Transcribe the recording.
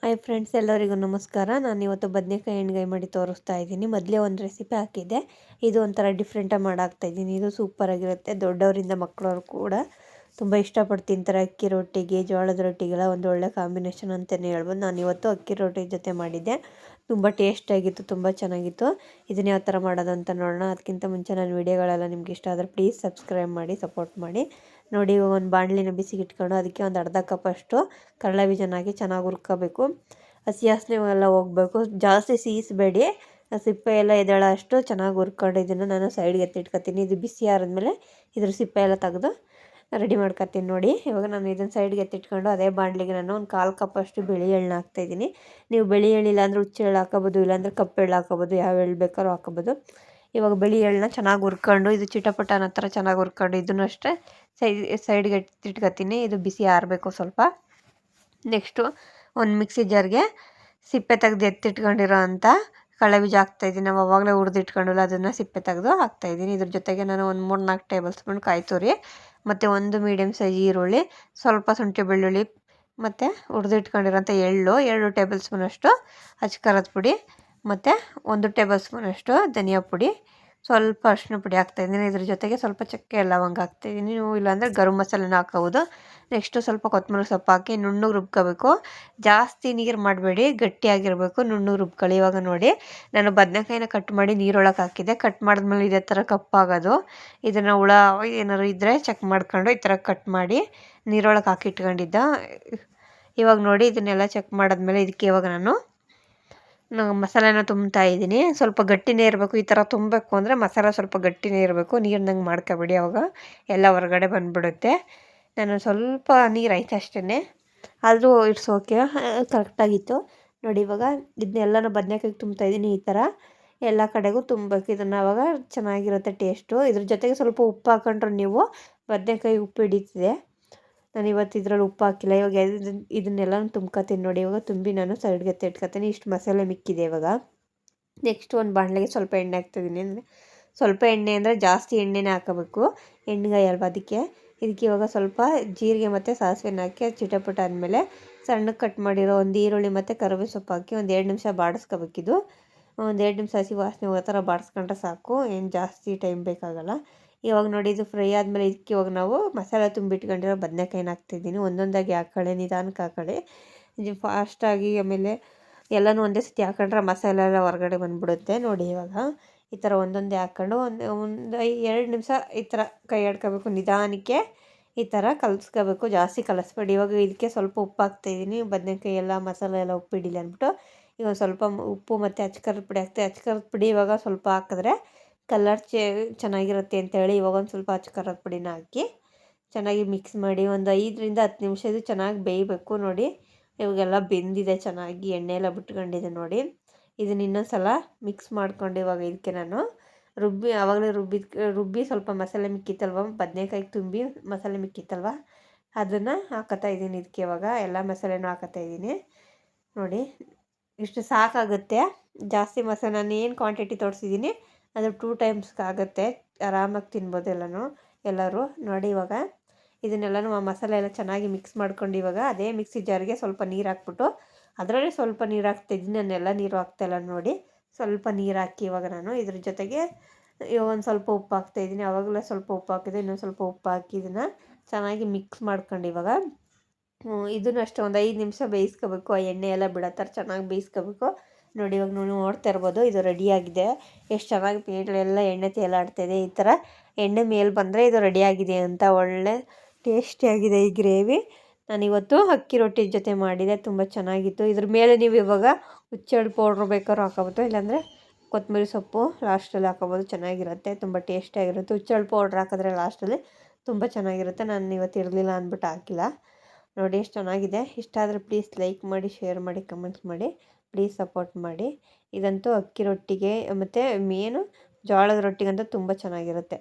Hi friends, ಎಲ್ಲರಿಗೂ ನಮಸ್ಕಾರ. ನಾನು ಇವತ್ತು ಬದನೆಕಾಯಿ ಎಣ್ಗಾಯಿ ಮಾಡಿ ತೋರಿಸ್ತಾ ಇದ್ದೀನಿ. ಮೊದಲೇ ಒಂದು ರೆಸಿಪಿ ಹಾಕಿದ್ದೆ. ಇದು ಒಂಥರ ಡಿಫ್ರೆಂಟಾಗಿ ಮಾಡಾಕ್ತಾಯಿದ್ದೀನಿ. ಇದು ಸೂಪರಾಗಿರುತ್ತೆ. ದೊಡ್ಡವರಿಂದ ಮಕ್ಕಳವ್ರು ಕೂಡ ತುಂಬ ಇಷ್ಟಪಟ್ಟು ತಿಂತಾರೆ. ಅಕ್ಕಿ ರೊಟ್ಟಿಗೆ, ಜೋಳದ ರೊಟ್ಟಿಗೆಲ್ಲ ಒಂದು ಒಳ್ಳೆ ಕಾಂಬಿನೇಷನ್ ಅಂತಲೇ ಹೇಳ್ಬೋದು. ನಾನು ಇವತ್ತು ಅಕ್ಕಿ ರೊಟ್ಟಿ ಜೊತೆ ಮಾಡಿದ್ದೆ. ತುಂಬ ಟೇಸ್ಟಾಗಿತ್ತು, ತುಂಬ ಚೆನ್ನಾಗಿತ್ತು. ಇದನ್ನ ಯಾವ ಥರ ಮಾಡೋದು ಅಂತ ನೋಡೋಣ. ಅದಕ್ಕಿಂತ ಮುಂಚೆ ನನ್ನ ವೀಡಿಯೋಗಳೆಲ್ಲ ನಿಮ್ಗೆ ಇಷ್ಟ ಆದರೆ ಪ್ಲೀಸ್ ಸಬ್ಸ್ಕ್ರೈಬ್ ಮಾಡಿ, ಸಪೋರ್ಟ್ ಮಾಡಿ. ನೋಡಿ, ಒಂದು ಬಾಣಲಿನ ಬಿಸಿಗೆ ಇಟ್ಕೊಂಡು ಅದಕ್ಕೆ ಒಂದು ಅರ್ಧ ಕಪ್ಪಷ್ಟು ಕಡಲೆ ಬೀಜನ ಹಾಕಿ ಚೆನ್ನಾಗಿ ಹುರ್ಕೋಬೇಕು. ಹಸಿ ವಾಸನೆ ಎಲ್ಲ ಹೋಗಬೇಕು. ಜಾಸ್ತಿ ಸೀಸಬೇಡಿ, ಸಿಪ್ಪೆ ಎಲ್ಲ ಎದ್ದೇಳೋ ಅಷ್ಟು ಚೆನ್ನಾಗಿ ಹುರ್ಕೊಂಡು ಇದನ್ನು ನಾನು ಸೈಡ್ಗೆ ಎತ್ತಿಟ್ಕೊತೀನಿ. ಇದು ಬಿಸಿ ಆರಿದ್ಮೇಲೆ ಇದ್ರ ಸಿಪ್ಪೆ ಎಲ್ಲ ತೆಗೆದು ರೆಡಿ ಮಾಡ್ಕೊತೀನಿ. ನೋಡಿ, ಇವಾಗ ನಾನು ಇದನ್ನು ಸೈಡ್ಗೆ ಎತ್ತಿಟ್ಕೊಂಡು ಅದೇ ಬಾಣಲಿಗೆ ನಾನು ಒಂದು 1/4 ಕಪ್ಪಷ್ಟು ಬಿಳಿ ಎಳ್ಳು ಹಾಕ್ತಾಯಿದ್ದೀನಿ. ನೀವು ಬಿಳಿ ಎಳ್ಳಿಲ್ಲ ಅಂದರೆ ಹುಚ್ಚು ಎಳ್ಳು ಹಾಕೋಬೋದು, ಇಲ್ಲಾಂದರೆ ಕಪ್ಪು ಎಳ್ಳು ಹಾಕೋಬೋದು, ಯಾವ ಎಳ್ಳು ಬೇಕಾದ್ರೂ ಹಾಕೋಬೋದು. ಇವಾಗ ಬಿಳಿ ಎಳ್ಳನ್ನ ಚೆನ್ನಾಗಿ ಹುರ್ಕೊಂಡು ಇದು ಚಿಟಪಟ ಅನ್ನೋ ಥರ ಚೆನ್ನಾಗಿ ಹುರ್ಕೊಂಡು ಇದನ್ನು ಅಷ್ಟೇ ಸೈಡ್ಗೆ ಎತ್ತಿಟ್ಕೊತೀನಿ. ಇದು ಬಿಸಿ ಆರಬೇಕು ಸ್ವಲ್ಪ. ನೆಕ್ಸ್ಟು ಒಂದು ಮಿಕ್ಸಿ ಜಾರ್ಗೆ ಸಿಪ್ಪೆ ತೆಗೆದು ಎತ್ತಿಟ್ಕೊಂಡಿರೋ ಅಂಥ ಕಡಲೆ ಬೀಜ ಹಾಕ್ತಾಯಿದ್ದೀನಿ. ನಾವು ಅವಾಗಲೇ ಹುರಿದಿಟ್ಕೊಂಡಿಲ್ಲ, ಅದನ್ನು ಸಿಪ್ಪೆ ತೆಗೆದು ಹಾಕ್ತಾಯಿದ್ದೀನಿ. ಇದ್ರ ಜೊತೆಗೆ ನಾನು ಒಂದು 3-4 ಟೇಬಲ್ ಸ್ಪೂನ್ ಕಾಯಿ ತುರಿ ಮತ್ತು ಒಂದು ಮೀಡಿಯಮ್ ಸೈಜ್ ಈರುಳ್ಳಿ, ಸ್ವಲ್ಪ ಶುಂಠಿ ಬೆಳ್ಳುಳ್ಳಿ ಮತ್ತು ಹುರಿದಿಟ್ಕೊಂಡಿರೋಂಥ ಎಳ್ಳು, 2 ಟೇಬಲ್ ಸ್ಪೂನಷ್ಟು ಅಚ್ಕಾರದ ಪುಡಿ ಮತ್ತು 1 ಟೇಬಲ್ ಸ್ಪೂನಷ್ಟು ಧನಿಯಾ ಪುಡಿ, ಸ್ವಲ್ಪ ಅರಿಶಿನ ಪುಡಿ ಹಾಕ್ತಾಯಿದ್ದೀನಿ. ಇದ್ರ ಜೊತೆಗೆ ಸ್ವಲ್ಪ ಚಕ್ಕೆ ಲವಂಗ ಹಾಕ್ತಾಯಿದ್ದೀನಿ. ನೀವು ಇಲ್ಲಾಂದರೆ ಗರಂ ಮಸಾಲೆನ ಹಾಕೋಬೋದು. ನೆಕ್ಸ್ಟು ಸ್ವಲ್ಪ ಕೊತ್ತಂಬರಿ ಸೊಪ್ಪು ಹಾಕಿ ನುಣ್ಣಗೆ ರುಬ್ಕೋಬೇಕು. ಜಾಸ್ತಿ ನೀರು ಮಾಡಬೇಡಿ, ಗಟ್ಟಿಯಾಗಿರಬೇಕು, ನುಣ್ಣಗೆ ರುಬ್ಕೊಳ್ಳಿ. ಇವಾಗ ನೋಡಿ, ನಾನು ಬದನೆಕಾಯಿನ ಕಟ್ ಮಾಡಿ ನೀರೊಳಗೆ ಹಾಕಿದ್ದೆ. ಕಟ್ ಮಾಡಿದ್ಮೇಲೆ ಇದೇ ಥರ ಕಪ್ಪಾಗೋದು. ಇದನ್ನು ಹುಳ ಏನಾದ್ರು ಇದ್ದರೆ ಚೆಕ್ ಮಾಡ್ಕೊಂಡು ಈ ಥರ ಕಟ್ ಮಾಡಿ ನೀರೊಳಗೆ ಹಾಕಿ ಇಟ್ಕೊಂಡಿದ್ದ. ಇವಾಗ ನೋಡಿ, ಇದನ್ನೆಲ್ಲ ಚೆಕ್ ಮಾಡಿದ್ಮೇಲೆ ಇದಕ್ಕೆ ಇವಾಗ ನಾನು ಮಸಾಲೆನ ತುಂಬ್ತಾ ಇದ್ದೀನಿ. ಸ್ವಲ್ಪ ಗಟ್ಟಿನೇ ಇರಬೇಕು. ಈ ಥರ ತುಂಬಬೇಕು ಅಂದರೆ ಮಸಾಲೆ ಸ್ವಲ್ಪ ಗಟ್ಟಿನೇ ಇರಬೇಕು. ನೀರಿನಂಗೆ ಮಾಡ್ಕೊಬೇಡಿ, ಅವಾಗ ಎಲ್ಲ ಹೊರಗಡೆ ಬಂದುಬಿಡುತ್ತೆ. ನಾನು ಸ್ವಲ್ಪ ನೀರು ಆಯ್ತು ಅಷ್ಟೇ, ಆದರೂ ಇಟ್ಸ್ ಓಕೆ, ಕರೆಕ್ಟಾಗಿತ್ತು. ನೋಡಿ, ಇವಾಗ ಇದನ್ನೆಲ್ಲನೂ ಬದನೆಕಾಯಿಗೆ ತುಂಬ್ತಾಯಿದ್ದೀನಿ. ಈ ಥರ ಎಲ್ಲ ಕಡೆಗೂ ತುಂಬಬೇಕು. ಇದನ್ನು ಆವಾಗ ಚೆನ್ನಾಗಿರುತ್ತೆ ಟೇಸ್ಟು. ಇದ್ರ ಜೊತೆಗೆ ಸ್ವಲ್ಪ ಉಪ್ಪು ಹಾಕೊಂಡ್ರೆ ನೀವು ಬದನೆಕಾಯಿ ಉಪ್ಪು ಹಿಡಿತಿದೆ. ನಾನು ಇವತ್ತು ಇದರಲ್ಲಿ ಉಪ್ಪು ಹಾಕಿಲ್ಲ. ಇವಾಗ ಇದನ್ನೆಲ್ಲ ತುಂಬ್ಕೊತೀನಿ. ನೋಡಿ, ಇವಾಗ ತುಂಬಿ ನಾನು ಸೈಡ್ಗೆ ಎತ್ತಿಟ್ಕೊತೀನಿ. ಇಷ್ಟು ಮಸಾಲೆ ಮಿಕ್ಕಿದೆ. ಇವಾಗ ನೆಕ್ಸ್ಟ್ ಒಂದು ಬಾಣಲೆಗೆ ಸ್ವಲ್ಪ ಎಣ್ಣೆ ಹಾಕ್ತಿದ್ದೀನಿ. ಅಂದರೆ ಸ್ವಲ್ಪ ಎಣ್ಣೆ ಅಂದರೆ ಜಾಸ್ತಿ ಎಣ್ಣೆನೇ ಹಾಕೋಬೇಕು, ಎಣ್ಣೆಗಾಯಿ ಅಲ್ವಾ, ಇದಕ್ಕೆ ಇವಾಗ ಸ್ವಲ್ಪ ಜೀರಿಗೆ ಮತ್ತು ಸಾಸಿವೆನ ಹಾಕಿ ಅದು ಚಿಟಪಟ ಆದಮೇಲೆ ಸಣ್ಣಗೆ ಕಟ್ ಮಾಡಿರೋ ಒಂದು ಈರುಳ್ಳಿ ಮತ್ತು ಕರಿಬೇವು ಸೊಪ್ಪು ಹಾಕಿ ಒಂದು 2 ನಿಮಿಷ ಬಾಡಿಸ್ಕೋಬೇಕಿದು. ಒಂದು 2 ನಿಮಿಷ ಹಸಿ ವಾಸನೆ ಹೋಗೋ ಥರ ಬಾಡಿಸ್ಕೊಂಡ್ರೆ ಸಾಕು, ಏನು ಜಾಸ್ತಿ ಟೈಮ್ ಬೇಕಾಗಲ್ಲ. ಇವಾಗ ನೋಡಿ, ಇದು ಫ್ರೈ ಆದಮೇಲೆ ಇದಕ್ಕೆ ಇವಾಗ ನಾವು ಮಸಾಲೆ ತುಂಬಿಟ್ಕೊಂಡಿರೋ ಬದನೆಕಾಯಿನ ಹಾಕ್ತಿದ್ದೀನಿ. ಒಂದೊಂದಾಗಿ ಹಾಕೊಳ್ಳಿ, ನಿಧಾನಕ್ಕೆ ಹಾಕೊಳ್ಳಿ, ಫಾಸ್ಟಾಗಿ. ಆಮೇಲೆ ಎಲ್ಲನೂ ಒಂದೇ ಸತಿ ಹಾಕೊಂಡ್ರೆ ಮಸಾಲೆ ಎಲ್ಲ ಹೊರಗಡೆ ಬಂದುಬಿಡುತ್ತೆ. ನೋಡಿ, ಇವಾಗ ಈ ಥರ ಒಂದೊಂದೇ ಹಾಕ್ಕೊಂಡು ಒಂದು 2 ನಿಮಿಷ ಈ ಥರ ಕೈ ಆಡ್ಕೋಬೇಕು, ನಿಧಾನಕ್ಕೆ ಈ ಥರ ಕಲಿಸ್ಕೋಬೇಕು, ಜಾಸ್ತಿ ಕಲಿಸ್ಬೇಡಿ. ಇವಾಗ ಇದಕ್ಕೆ ಸ್ವಲ್ಪ ಉಪ್ಪು ಹಾಕ್ತಾಯಿದ್ದೀನಿ. ಬದನೆಕಾಯಿ ಎಲ್ಲ ಮಸಾಲೆ ಎಲ್ಲ ಉಪ್ಪು ಹಿಡಿಲಿ ಅಂದ್ಬಿಟ್ಟು ಇವಾಗ ಸ್ವಲ್ಪ ಉಪ್ಪು ಮತ್ತು ಅಚ್ಕಾರದ ಪುಡಿ ಹಾಕ್ತೆ. ಅಚ್ಕಾರದ ಪುಡಿ ಇವಾಗ ಸ್ವಲ್ಪ ಹಾಕಿದ್ರೆ ಕಲರ್ ಚೆನ್ನಾಗಿರುತ್ತೆ ಅಂತೇಳಿ ಇವಾಗ ಒಂದು ಸ್ವಲ್ಪ ಅಚ್ಕಾರದ ಪುಡಿನ ಹಾಕಿ ಚೆನ್ನಾಗಿ ಮಿಕ್ಸ್ ಮಾಡಿ ಒಂದು 5-10 ನಿಮಿಷ ಇದು ಚೆನ್ನಾಗಿ ಬೇಯಬೇಕು. ನೋಡಿ, ಇವಾಗೆಲ್ಲ ಬೆಂದಿದೆ ಚೆನ್ನಾಗಿ, ಎಣ್ಣೆ ಎಲ್ಲ ಬಿಟ್ಕೊಂಡಿದೆ. ನೋಡಿ, ಇದನ್ನ ಇನ್ನೊಂದು ಸಲ ಮಿಕ್ಸ್ ಮಾಡ್ಕೊಂಡು ಇವಾಗ ಇದಕ್ಕೆ ನಾನು ಆವಾಗಲೇ ರುಬ್ಬಿ ಸ್ವಲ್ಪ ಮಸಾಲೆ ಮಿಕ್ಕಿತ್ತಲ್ವ, ಬದನೆಕಾಯಿಗೆ ತುಂಬಿ ಮಸಾಲೆ ಮಿಕ್ಕಿತ್ತಲ್ವ, ಅದನ್ನು ಹಾಕೋತಾ ಇದ್ದೀನಿ. ಇದಕ್ಕೆ ಇವಾಗ ಎಲ್ಲ ಮಸಾಲೆನೂ ಹಾಕೋತಾ ಇದ್ದೀನಿ. ನೋಡಿ, ಇಷ್ಟು ಸಾಕಾಗುತ್ತೆ. ಜಾಸ್ತಿ ಮಸಾಲೆ ನಾನು ಏನು ಕ್ವಾಂಟಿಟಿ ತೋರಿಸಿದ್ದೀನಿ ಅದು 2 ಟೈಮ್ಸ್ಗೆ ಆಗುತ್ತೆ. ಆರಾಮಾಗಿ ತಿನ್ಬೋದು ಎಲ್ಲರೂ. ನೋಡಿ, ಇವಾಗ ಇದನ್ನೆಲ್ಲನೂ ಆ ಮಸಾಲೆ ಎಲ್ಲ ಚೆನ್ನಾಗಿ ಮಿಕ್ಸ್ ಮಾಡ್ಕೊಂಡು ಇವಾಗ ಅದೇ ಮಿಕ್ಸಿ ಜಾರಿಗೆ ಸ್ವಲ್ಪ ನೀರು ಹಾಕ್ಬಿಟ್ಟು ಅದರಲ್ಲೇ ಸ್ವಲ್ಪ ನೀರು ಹಾಕ್ತಾಯಿದ್ದೀನಿ. ನಾನೆಲ್ಲ ನೀರು ಹಾಕ್ತಾಯಿಲ್ಲ. ನೋಡಿ, ಸ್ವಲ್ಪ ನೀರು ಹಾಕಿ ಇವಾಗ ನಾನು ಇದ್ರ ಜೊತೆಗೆ ಒಂದು ಸ್ವಲ್ಪ ಉಪ್ಪು ಹಾಕ್ತಾಯಿದ್ದೀನಿ. ಆವಾಗಲೇ ಸ್ವಲ್ಪ ಉಪ್ಪು ಹಾಕಿದೆ, ಇನ್ನೊಂದು ಸ್ವಲ್ಪ ಉಪ್ಪು ಹಾಕಿ ಇದನ್ನು ಚೆನ್ನಾಗಿ ಮಿಕ್ಸ್ ಮಾಡ್ಕೊಂಡು ಇವಾಗ ಇದನ್ನು ಅಷ್ಟೇ ಒಂದು 5 ನಿಮಿಷ ಬೇಯಿಸ್ಕೋಬೇಕು. ಆ ಎಣ್ಣೆ ಎಲ್ಲ ಬಿಡೋ ಥರ ಚೆನ್ನಾಗಿ ಬೇಯಿಸ್ಕೋಬೇಕು. ನೋಡಿ, ಇವಾಗ ನೀವು ನೋಡ್ತಾ ಇರ್ಬೋದು, ಇದು ರೆಡಿಯಾಗಿದೆ. ಎಷ್ಟು ಚೆನ್ನಾಗಿ ಮೇಲೆಲ್ಲ ಎಣ್ಣೆ ತೇಲಾಡ್ತಾಯಿದೆ. ಈ ಥರ ಎಣ್ಣೆ ಮೇಲೆ ಬಂದರೆ ಇದು ರೆಡಿಯಾಗಿದೆ ಅಂತ. ಒಳ್ಳೆ ಟೇಸ್ಟಿಯಾಗಿದೆ ಈ ಗ್ರೇವಿ. ನಾನಿವತ್ತು ಅಕ್ಕಿ ರೊಟ್ಟಿ ಜೊತೆ ಮಾಡಿದೆ, ತುಂಬ ಚೆನ್ನಾಗಿತ್ತು. ಇದ್ರ ಮೇಲೆ ನೀವು ಇವಾಗ ಹುಚ್ಚೆಳ್ಳು ಪೌಡ್ರು ಬೇಕಾದ್ರೂ ಹಾಕೋಬೋದು, ಇಲ್ಲಾಂದರೆ ಕೊತ್ತಂಬರಿ ಸೊಪ್ಪು ಲಾಸ್ಟಲ್ಲಿ ಹಾಕೋಬೋದು, ಚೆನ್ನಾಗಿರುತ್ತೆ, ತುಂಬ ಟೇಸ್ಟಿಯಾಗಿರುತ್ತೆ. ಹುಚ್ಚೆಳ್ಳು ಪೌಡ್ರ್ ಹಾಕಿದ್ರೆ ಲಾಸ್ಟಲ್ಲಿ ತುಂಬ ಚೆನ್ನಾಗಿರುತ್ತೆ. ನಾನು ಇವತ್ತು ಇರಲಿಲ್ಲ ಅಂದ್ಬಿಟ್ಟು ಹಾಕಿಲ್ಲ. ನೋಡಿ, ಎಷ್ಟು ಚೆನ್ನಾಗಿದೆ. ಇಷ್ಟ ಆದರೆ ಪ್ಲೀಸ್ ಲೈಕ್ ಮಾಡಿ, ಶೇರ್ ಮಾಡಿ, ಕಮೆಂಟ್ಸ್ ಮಾಡಿ, ಪ್ಲೀಸ್ ಸಪೋರ್ಟ್ ಮಾಡಿ. ಇದಂತೂ ಅಕ್ಕಿ ರೊಟ್ಟಿಗೆ ಮತ್ತು ಮೇನು ಜೋಳದ ರೊಟ್ಟಿಗಂತೂ ತುಂಬ ಚೆನ್ನಾಗಿರುತ್ತೆ.